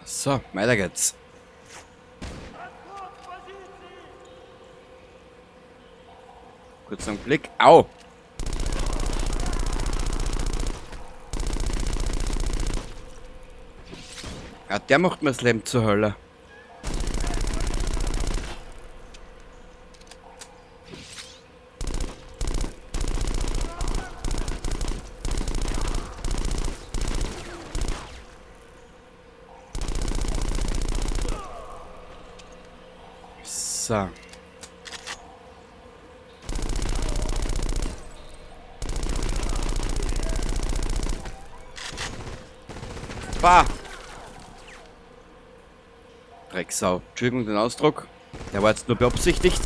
So, weiter geht's. Kurz einen Blick. Au! Ja, der macht mir das Leben zur Hölle. So. Bah! Drecksau. Entschuldigung den Ausdruck. Der war jetzt nur beabsichtigt.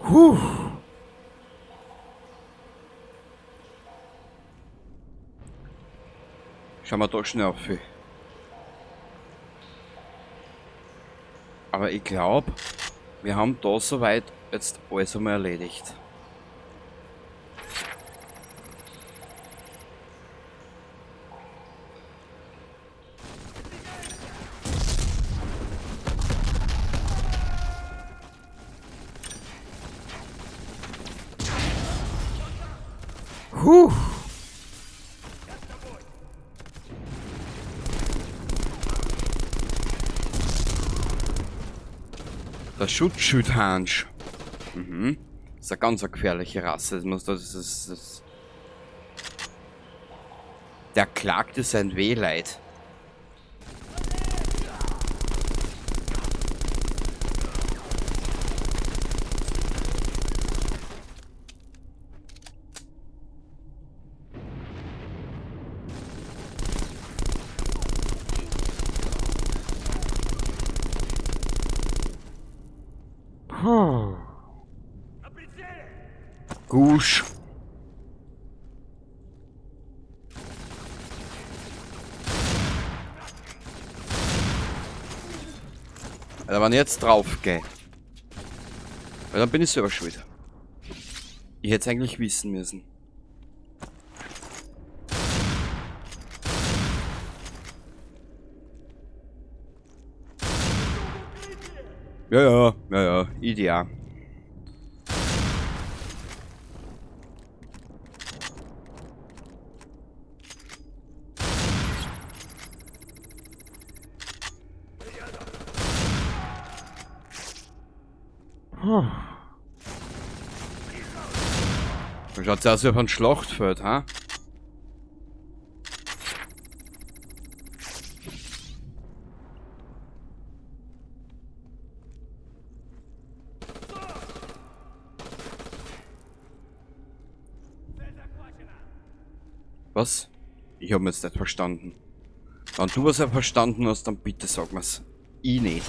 Huh. Schauen wir da schnell auf. Aber ich glaube, wir haben da soweit jetzt alles einmal erledigt. Huh. Der Schutzschildhansch. Mhm. Das ist eine ganz gefährliche Rasse. Der klagte sein Wehleid. Gusch. Also wenn ich jetzt drauf gehe, weil dann bin ich selber schuld. Ich hätte es eigentlich wissen müssen. Ja, ideal. Da schaut es aus wie auf ein Schlachtfeld, ha? Was? Ich habe jetzt nicht verstanden. Wenn du was verstanden hast, dann bitte sag mir's. Ich nicht.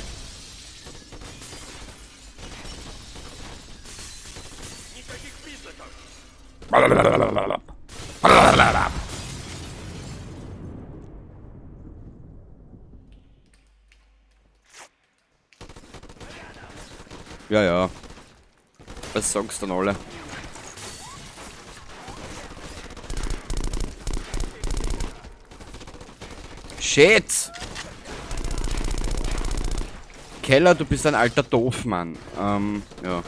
Ja. Was sagst du dann alle? Shit! Keller, du bist ein alter Doofmann. Ja.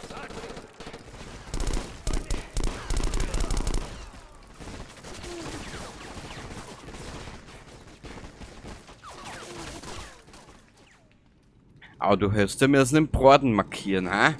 Aber du hättest ja mir den Braten markieren, ha?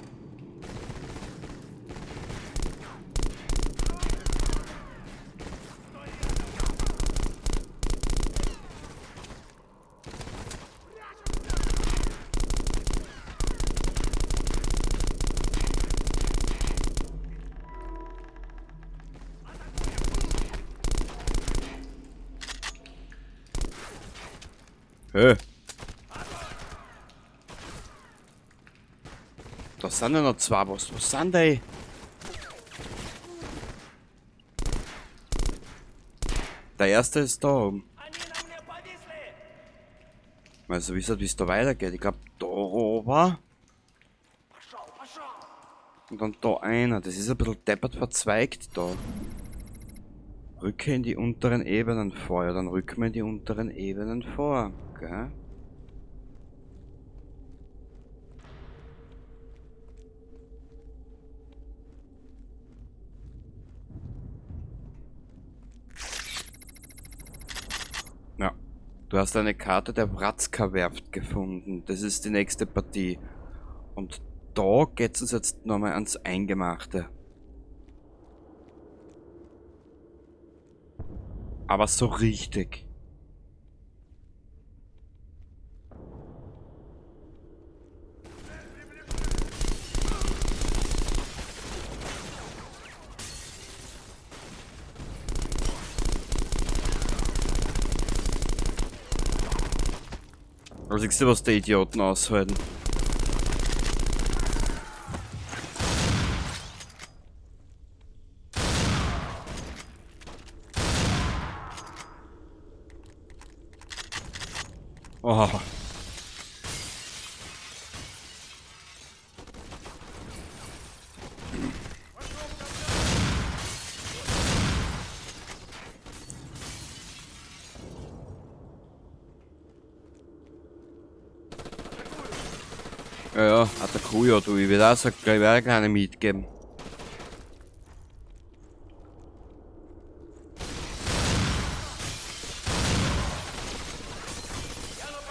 Hö. Da sind ja noch zwei. Was sind die? Der erste ist da oben. Also wie es da weitergeht. Ich glaube da oben. Und dann da einer. Das ist ein bisschen deppert verzweigt da. Rücke in die unteren Ebenen vor. Ja, dann rücken wir in die unteren Ebenen vor. Gell? Ja. Du hast eine Karte der Wratzka-Werft gefunden. Das ist die nächste Partie. Und da geht's uns jetzt nochmal ans Eingemachte. Aber so richtig. Also siehst du, was die Idioten aushalten. Oh. Ja, Atakuyo, du, ich würde auch sagen, ich werde auch keine mitgeben.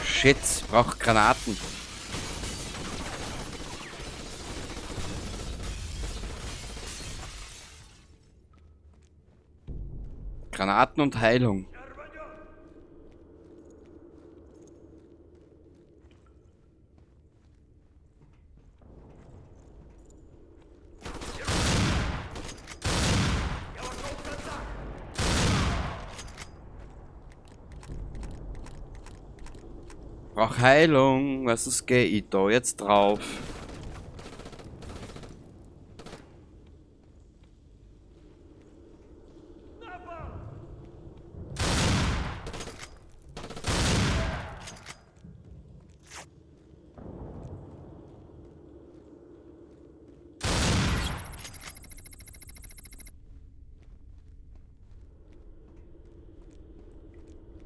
Shit, ich brauch Granaten. Granaten und Heilung. Brauch Heilung. Was ist gehe ich da jetzt drauf?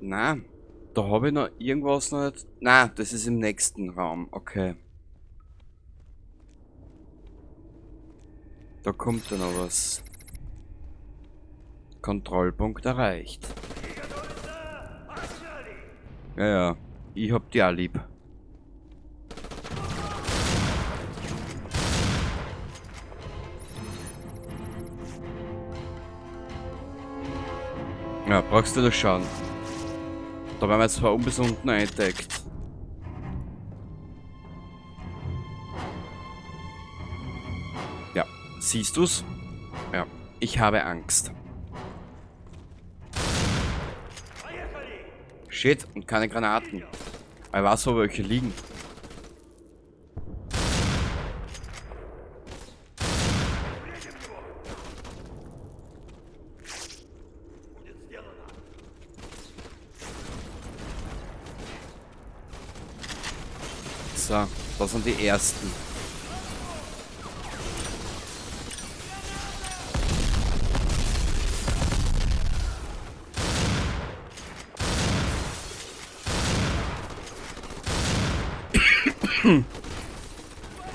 Na, da habe ich noch irgendwas noch nicht. Na, das ist im nächsten Raum. Okay. Da kommt dann noch was. Kontrollpunkt erreicht. Ja, ja. Ich hab die auch lieb. Ja, brauchst du das schauen. Da werden wir jetzt von oben bis unten eindeckt. Ja, siehst du's? Ja, ich habe Angst. Shit, und keine Granaten. Ich weiß, wo welche liegen. So, das sind die ersten.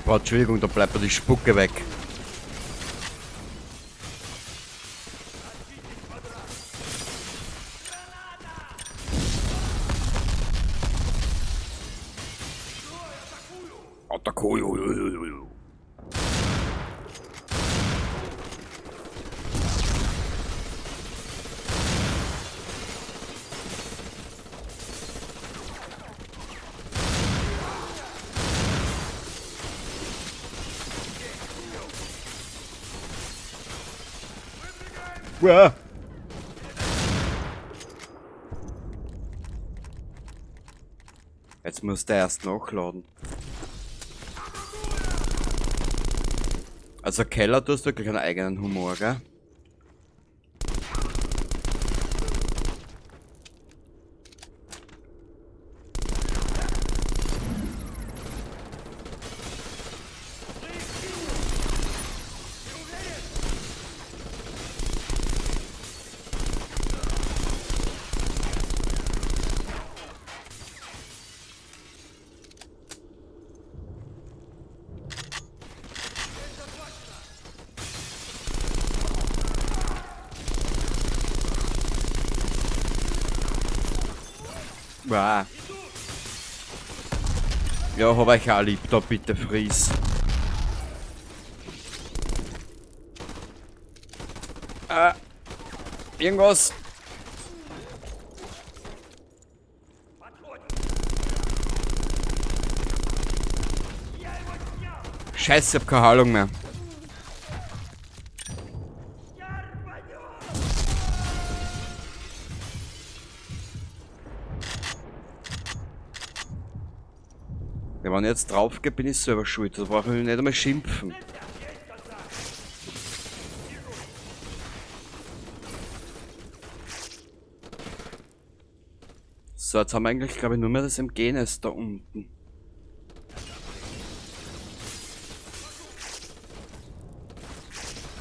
Boah, Entschuldigung, da bleibt mir die Spucke weg. Atakuyo. Ja. Jetzt muss der erst nachladen. Also Keller, du hast wirklich einen eigenen Humor, gell? Wow. Ja, hab ich auch lieb, da bitte Fries. Irgendwas. Scheiße, ich hab keine Heilung mehr. Ja, wenn ich jetzt drauf geht, bin ich selber schuld. Da brauche ich nicht einmal schimpfen. So, jetzt haben wir eigentlich, glaube ich, nur mehr das MG-Nest da unten.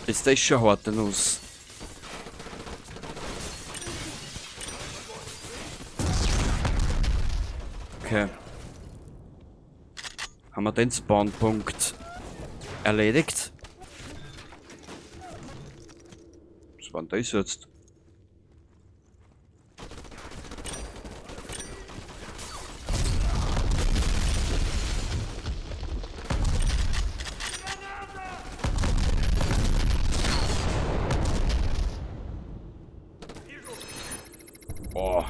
Ist das schon harte Nuss? Okay. Haben wir den Spawnpunkt erledigt? Was war denn das jetzt? Oh.